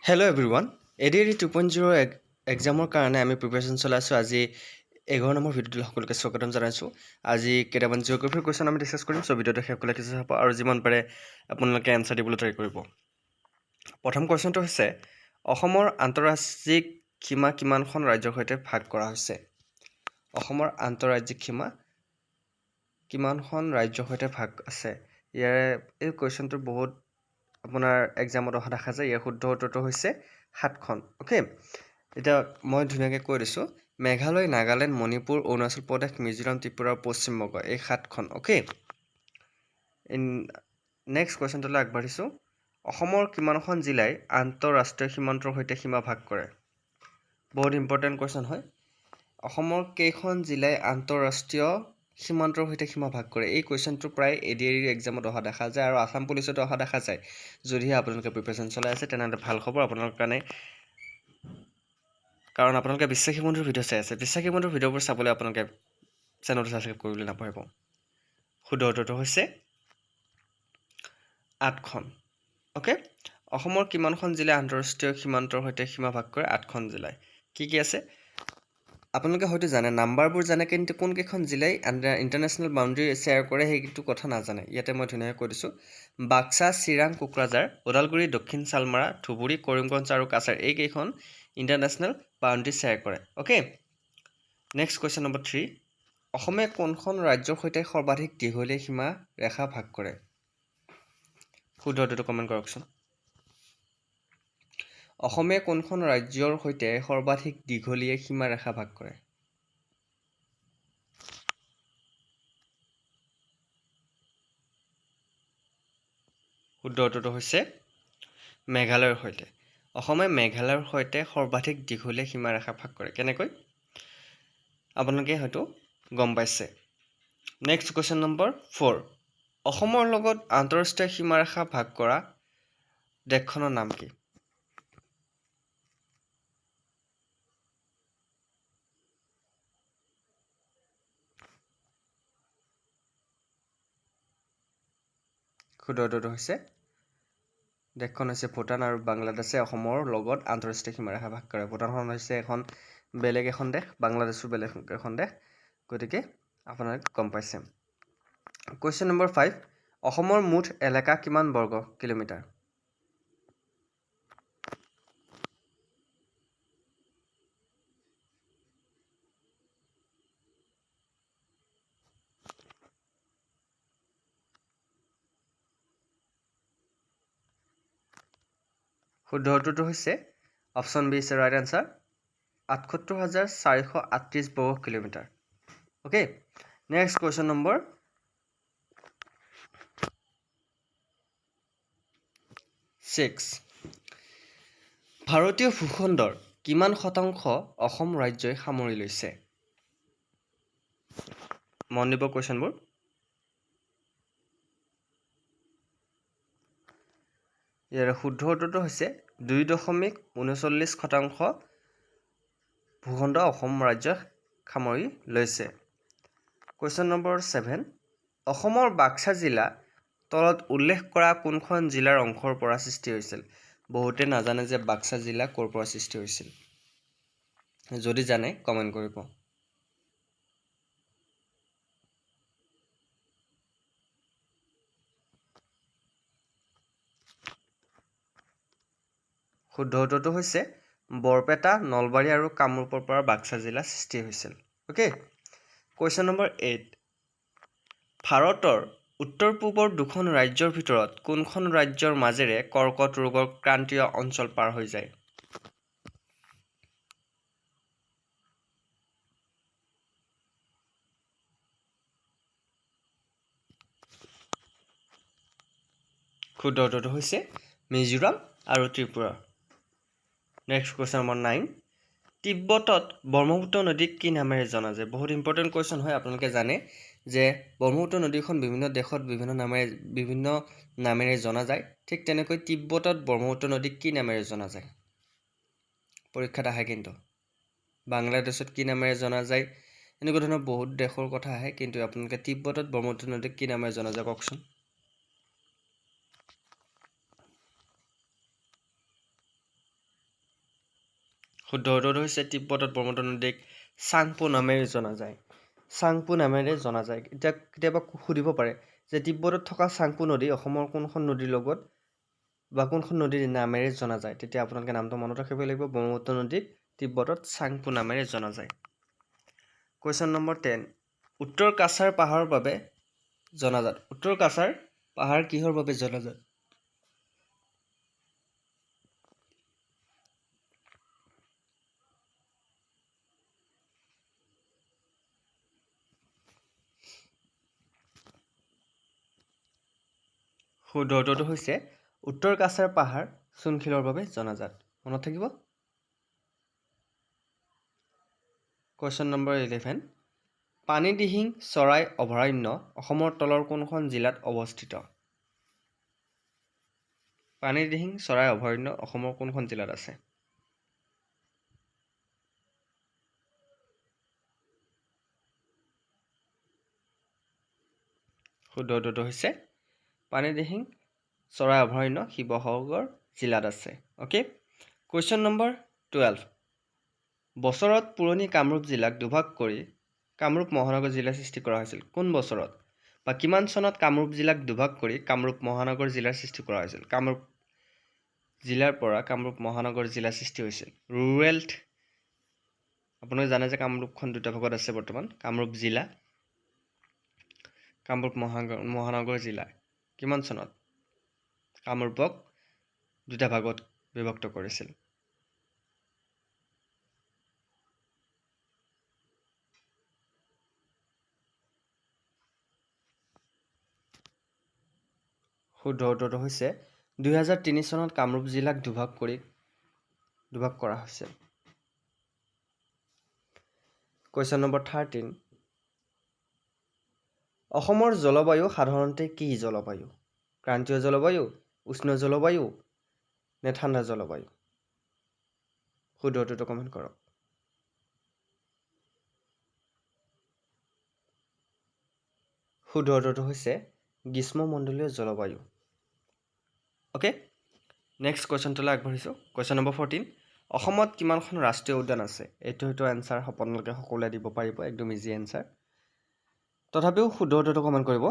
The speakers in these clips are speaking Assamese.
হেল্ল' এভৰিৱান এডিএডি 2.0 এক্সামৰ কাৰণে আমি প্ৰিপেৰেশ্যন চলাই আছোঁ। আজি 11 নম্বৰ ভিডিঅ'টোলৈ সকলোকে স্বাগতম জনাইছোঁ। আজি কেইটামান জিঅ'গ্ৰাফিৰ কুৱেশ্যন আমি ডিছকাছ কৰিম। চ' ভিডিঅ'টো শেষলৈকে চাব আৰু যিমান পাৰে আপোনালোকে এনচাৰ দিবলৈ ট্ৰাই কৰিব। প্ৰথম কুৱেশ্যনটো হৈছে অসমৰ আন্তঃৰাজ্যিক সীমা কিমানখন ৰাজ্যৰ সৈতে ভাগ কৰা হৈছে? অসমৰ আন্তঃৰাজ্যিক সীমা কিমানখন ৰাজ্যৰ সৈতে ভাগ আছে? এই কুৱেশ্যনটো বহুত আপোনাৰ এক্সামত অহা দেখা যায়। ইয়াৰ শুদ্ধ উত্তৰটো হৈছে 7খন। অ'কে, এতিয়া মই ধুনীয়াকৈ কৈ দিছোঁ। মেঘালয়, নাগালেণ্ড, মণিপুৰ, অৰুণাচল প্ৰদেশ, মিজোৰাম, ত্ৰিপুৰা, পশ্চিমবংগ এই 7খন। অ'কে, নেক্সট কুৱেশ্যনটোলৈ আগবাঢ়িছোঁ। অসমৰ কিমানখন জিলাই আন্তঃৰাষ্ট্ৰীয় সীমান্তৰ সৈতে সীমা ভাগ কৰে? বহুত ইম্পৰ্টেণ্ট কুৱেশ্যন হয়। অসমৰ কেইখন জিলাই আন্তঃৰাষ্ট্ৰীয় সীমান্তৰ সৈতে সীমা ভাগ কৰে? এই কুৱেশ্যনটো প্ৰায় এডিএডি এক্সামত অহা দেখা যায় আৰু আসাম পুলিচতো অহা দেখা যায়। যদিহে আপোনালোকে প্ৰিপেৰেশ্যন চলাই আছে তেনেহ'লে ভাল খবৰ আপোনালোকৰ কাৰণে, কাৰণ আপোনালোকে বিশ্বাসী বন্ধুৰ ভিডিঅ' চাই আছে। বিশ্বাসী বন্ধুৰ ভিডিঅ'বোৰ চাবলৈ আপোনালোকে চেনেলটো ছাবস্ক্ৰাইব কৰিবলৈ নাপাহৰিব। শুদ্ধ উত্তৰটো হৈছে 8খন। অ'কে, অসমৰ কিমানখন জিলাই আন্তঃৰাষ্ট্ৰীয় সীমান্তৰ সৈতে সীমা ভাগ কৰে? 8খন জিলাই। কি কি আছে আপোনালোকে হয়তো জানে, নাম্বাৰবোৰ জানে, কিন্তু কোনকেইখন জিলাই ইণ্টাৰনেশ্যনেল বাউণ্ডেৰী শ্বেয়াৰ কৰে সেইটো কথা নাজানে। ইয়াতে মই ধুনীয়াকৈ কৈ দিছোঁ। বাক্সা, চিৰাং, কোকৰাঝাৰ, ওদালগুৰি, দক্ষিণ চালমাৰা, ধুবুৰী, কৰিমগঞ্জ আৰু কাছাৰ এইকেইখন ইণ্টাৰনেশ্যনেল বাউণ্ডেৰী শ্বেয়াৰ কৰে। Okay, next question number 3। অসমে কোনখন ৰাজ্যৰ সৈতে সৰ্বাধিক দীঘলীয়া সীমা ৰেখা ভাগ কৰে? শুদ্ধ উত্তৰটো কমেণ্ট কৰকচোন। অসমে কোনখন ৰাজ্যৰ সৈতে সৰ্বাধিক দীঘলীয়া সীমা ৰেখা ভাগ কৰে? শুদ্ধ উত্তৰটো হৈছে মেঘালয়ৰ সৈতে। অসমে মেঘালয়ৰ সৈতে সৰ্বাধিক দীঘলীয়া সীমা ৰেখা ভাগ কৰে। কেনেকৈ আপোনালোকে হয়তো গম পাইছে। Next question number 4। অসমৰ লগত আন্তঃৰাষ্ট্ৰীয় সীমাৰেখা ভাগ কৰা দেশখনৰ নাম কি? শুদ্ধ উত্তৰটো হৈছে দেশখন হৈছে ভূটান আৰু বাংলাদেশে অসমৰ লগত আন্তঃৰাষ্ট্ৰীয় সীমাৰেখা ভাগ কৰে। ভূটানখন হৈছে বেলেগ এখন দেশ, বাংলাদেশো বেলেগ এখন দেশ, গতিকে আপোনালোকে গম পাইছে। Question number 5। অসমৰ মুঠ এলেকা কিমান বৰ্গ কিলোমিটাৰ? শুদ্ধ উত্তৰটো হৈছে option B is right answer, ৭৮,৪৩৮ বৰ্গ কিলোমিটাৰ। Okay, next question number 6। ভাৰতীয় ভূখণ্ডৰ কিমান শতাংশ অসম ৰাজ্যই সামৰি লৈছে? মন দিব কুৱেশ্যনবোৰ। ইয়াৰ শুদ্ধ উত্তৰটো হৈছে 2.39% ভূখণ্ড অসম ৰাজ্যই সামৰি লৈছে। Question number 7। অসমৰ বাক্সা জিলা তলত উল্লেখ কৰা কোনখন জিলাৰ অংশৰ পৰা সৃষ্টি হৈছিল? বহুতে নাজানে যে বাক্সা জিলা ক'ৰ পৰা সৃষ্টি হৈছিল। যদি জানে কমেণ্ট কৰিব। শুদ্ধ উত্তৰটো হৈছে বৰপেটা, নলবাৰী আৰু কামৰূপৰ পৰা বাক্সা জিলা সৃষ্টি হৈছিল। Okay, question number 8। ভাৰতৰ উত্তৰ পূবৰ দুখন ৰাজ্যৰ ভিতৰত কোনখন ৰাজ্যৰ মাজেৰে কৰ্কট ৰোগৰ ক্ৰান্তীয় অঞ্চল পাৰ হৈ যায়? শুদ্ধ উত্তৰটো হৈছে মিজোৰাম আৰু ত্ৰিপুৰা। Next question number 9। তিব্বতত ব্ৰহ্মপুত্ৰ নদীক কি নামেৰে জনা যায়? বহুত ইম্পৰ্টেণ্ট কুৱেশ্যন হয়। আপোনালোকে জানে যে ব্ৰহ্মপুত্ৰ নদীখন বিভিন্ন দেশত বিভিন্ন নামেৰে জনা যায়। ঠিক তেনেকৈ তিব্বতত ব্ৰহ্মপুত্ৰ নদীক কি নামেৰে জনা যায়? পৰীক্ষাত আহে কিন্তু। বাংলাদেশত কি নামেৰে জনা যায়? এনেকুৱা ধৰণৰ বহুত দেশৰ কথা আহে, কিন্তু আপোনালোকে তিব্বতত ব্ৰহ্মপুত্ৰ নদীক কি নামেৰে জনা যায় কওকচোন। শুদ্ধ উত্তৰটো হৈছে তিব্বতত ব্ৰহ্মপুত্ৰ নদীক চাংপো নামেৰে জনা যায়। চাংপো নামেৰে জনা যায়। এতিয়া কেতিয়াবা সুধিব পাৰে যে তিব্বতত থকা চাংপো নদী অসমৰ কোনখন নদীৰ লগত বা কোনখন নদীৰ নামেৰে জনা যায়। তেতিয়া আপোনালোকে নামটো মনত ৰাখিব লাগিব। ব্ৰহ্মপুত্ৰ নদীক তিব্বতত চাংপো নামেৰে জনা যায়। কুৱেশ্যন নম্বৰ 10 উত্তৰ কাছাৰ পাহাৰৰ বাবে জনাজাত। উত্তৰ কাছাৰ পাহাৰ কিহৰ বাবে জনাজাত? শুদ্ধ উত্তৰটো হৈছে উত্তৰ কাছাৰ পাহাৰ চূণশিলৰ বাবে জনাজাত। মনত থাকিব। কুৱেশ্যন নম্বৰ 11 পানীদিহিং চৰাই অভয়াৰণ্য অসমৰ তলৰ কোনখন জিলাত অৱস্থিত? পানীদিহিং চৰাই অভয়াৰণ্য অসমৰ কোনখন জিলাত আছে? শুদ্ধ উত্তৰটো হৈছে পানীদিহিং চৰাই অভয়াৰণ্য শিৱসাগৰ জিলাত আছে। অ'কে। কুৱেশ্যন নম্বৰ 12 বছৰত পুৰণি কামৰূপ জিলাক দুভাগ কৰি কামৰূপ মহানগৰ জিলা সৃষ্টি কৰা হৈছিল। কোন বছৰত বা কিমান চনত কামৰূপ জিলাক দুভাগ কৰি কামৰূপ মহানগৰ জিলাৰ সৃষ্টি কৰা হৈছিল? কামৰূপ জিলাৰ পৰা কামৰূপ মহানগৰ জিলা সৃষ্টি হৈছিল। ৰুৰেল আপোনালোকে জানে যে কামৰূপখন দুটা ভাগত আছে বৰ্তমান। কামৰূপ জিলা, কামৰূপ মহানগৰ জিলা কিমান চনত কামৰূপক দুটা ভাগত বিভক্ত কৰিছিল? শুদ্ধ উত্তৰটো হৈছে 2003 চনত কামৰূপ জিলাক দুভাগ কৰা হৈছিল। কুৱেশ্যন নম্বৰ 13 অসমৰ জলবায়ু সাধাৰণতে কি জলবায়ু? ক্ৰান্তীয় জলবায়ু, উষ্ণ জলবায়ু নে ঠাণ্ডা জলবায়ু? শুদ্ধ উত্তৰটো কমেণ্ট কৰক। শুদ্ধ উত্তৰটো হৈছে গ্ৰীষ্মমণ্ডলীয় জলবায়ু। অ'কে, নেক্সট কুৱেশ্যনটোলৈ আগবাঢ়িছোঁ। কুৱেশ্যন নম্বৰ 14 অসমত কিমানখন ৰাষ্ট্ৰীয় উদ্যান আছে? এইটো এনচাৰ আপোনালোকে সকলোৱে দিব পাৰিব, একদম ইজি এনচাৰ। তথাপিও শুদ্ধ উত্তৰটো কমেণ্ট কৰিব।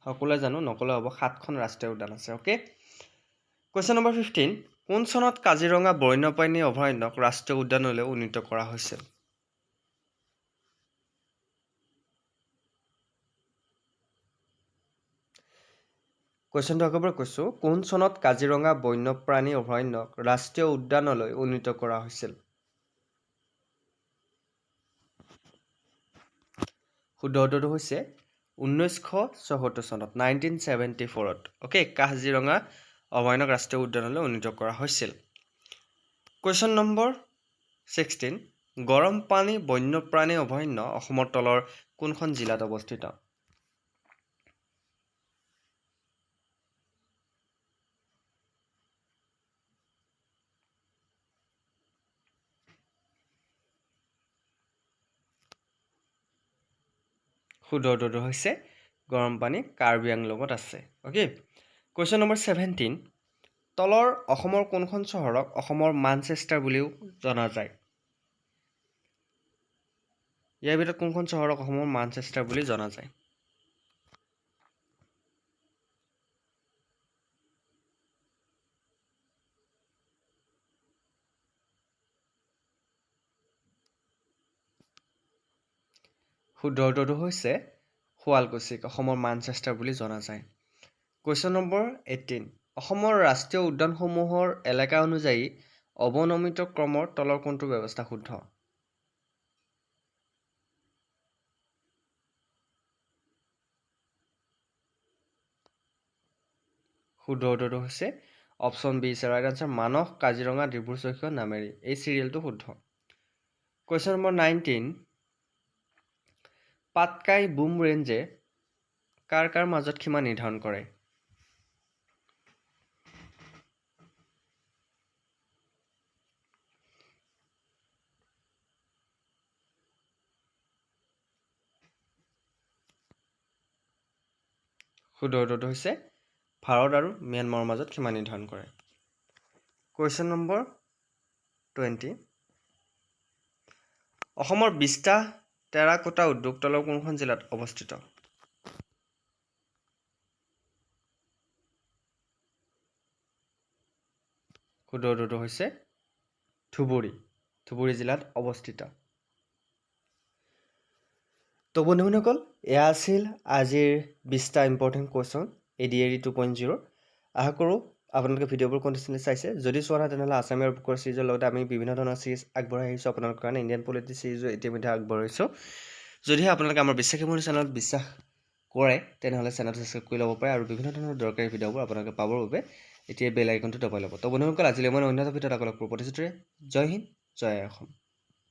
সকলোৱে জানো, নকলে হ'ব, 7খন ৰাষ্ট্ৰীয় উদ্যান আছে। অ'কে। কুৱেশ্যন নম্বৰ 15 কোন চনত কাজিৰঙা বন্যপ্ৰাণী অভয়াৰণ্যক ৰাষ্ট্ৰীয় উদ্যানলৈ উন্নীত কৰা হৈছিল? কুৱেশ্যনটো একেবাৰে কৈছোঁ, কোন চনত কাজিৰঙা বন্যপ্ৰাণী অভয়াৰণ্যক ৰাষ্ট্ৰীয় উদ্যানলৈ উন্নীত কৰা হৈছিল? শুদ্ধ উত্তৰটো হৈছে 1974 চনত, 1974ত। অ'কে, কাজিৰঙা অভয়াৰণ্যক ৰাষ্ট্ৰীয় উদ্যানলৈ উন্নীত কৰা হৈছিল। কুৱেশ্যন নম্বৰ 16 গৰম পানী বন্যপ্ৰাণী অভয়াৰণ্য অসমৰ তলৰ কোনখন জিলাত অৱস্থিত? শুদ্ধ উত্তৰটো হৈছে গৰম পানী কাৰ্বি আংলঙত আছে। অ'কে। কুৱেশ্যন নম্বৰ 17 তলৰ অসমৰ কোনখন চহৰক অসমৰ মানচেষ্টাৰ বুলিও জনা যায়? ইয়াৰ ভিতৰত কোনখন চহৰক অসমৰ মানচেষ্টাৰ বুলি জনা যায়? শুদ্ধ উত্তৰটো হৈছে শুৱালকুছিক অসমৰ মানচেষ্টাৰ বুলি জনা যায়। কুৱেশ্যন নম্বৰ 18 অসমৰ ৰাষ্ট্ৰীয় উদ্যানসমূহৰ এলেকা অনুযায়ী অৱনমিত ক্ৰমৰ তলৰ কোনটো ব্যৱস্থা শুদ্ধ? শুদ্ধ উত্তৰটো হৈছে option B is right answer, Manas, Kaziranga, Dibru-Saikhowa, Nameri. এই চিৰিয়েলটো শুদ্ধ। কুৱেশ্যন নম্বৰ 19 পাটকাই বুম ৰেঞ্জে কাৰ কাৰ মাজত সীমা নিৰ্ধাৰণ কৰে? শুদ্ধ উত্তৰটো হৈছে ভাৰত আৰু ম্যানমাৰৰ মাজত সীমা নিৰ্ধাৰণ কৰে। Question number 20। অসমৰ 20টা টেৰাকোটা উদ্যোগ তলৰ কোনখন জিলাত অৱস্থিত? শুদ্ধ উত্তৰটো হৈছে ধুবুৰী জিলাত অৱস্থিত। তো বন্ধুসকল, এয়া আছিল আজিৰ 20টা ইম্পৰ্টেণ্ট কুৱেশ্যন ADAD 2.0। আশা কৰোঁ আপোনালোকে ভিডিঅ'বোৰ কণ্টিনিউলি চাইছে। যদি চোৱা নাই তেনেহ'লে আছামী আৰু বুকৰ চিৰিজৰ লগতে আমি বিভিন্ন ধৰণৰ চিৰিজ আগবঢ়াই আহিছোঁ আপোনালোকৰ কাৰণে। ইণ্ডিয়ান পলিটি চিৰিজো ইতিমধ্যে আগবঢ়াইছোঁ। যদিহে আপোনালোকে আমাৰ বিশ্বাসী বন্ধু চেনেলত বিশ্বাস কৰে তেনেহ'লে চেনেলটো ছাবস্ক্ৰাইব কৰি ল'ব পাৰে আৰু বিভিন্ন ধৰণৰ দৰকাৰী ভিডিঅ'বোৰ আপোনালোকে পাবৰ বাবে এতিয়া বেল আইকনটো দবাই ল'ব। তো বন্ধুসকল, আজিলৈ মই অন্য এটা ভিডিঅ'ত আপোনালোকৰ প্ৰতিশ্ৰুতিৰে জয় হিন্দ, জয় অসম।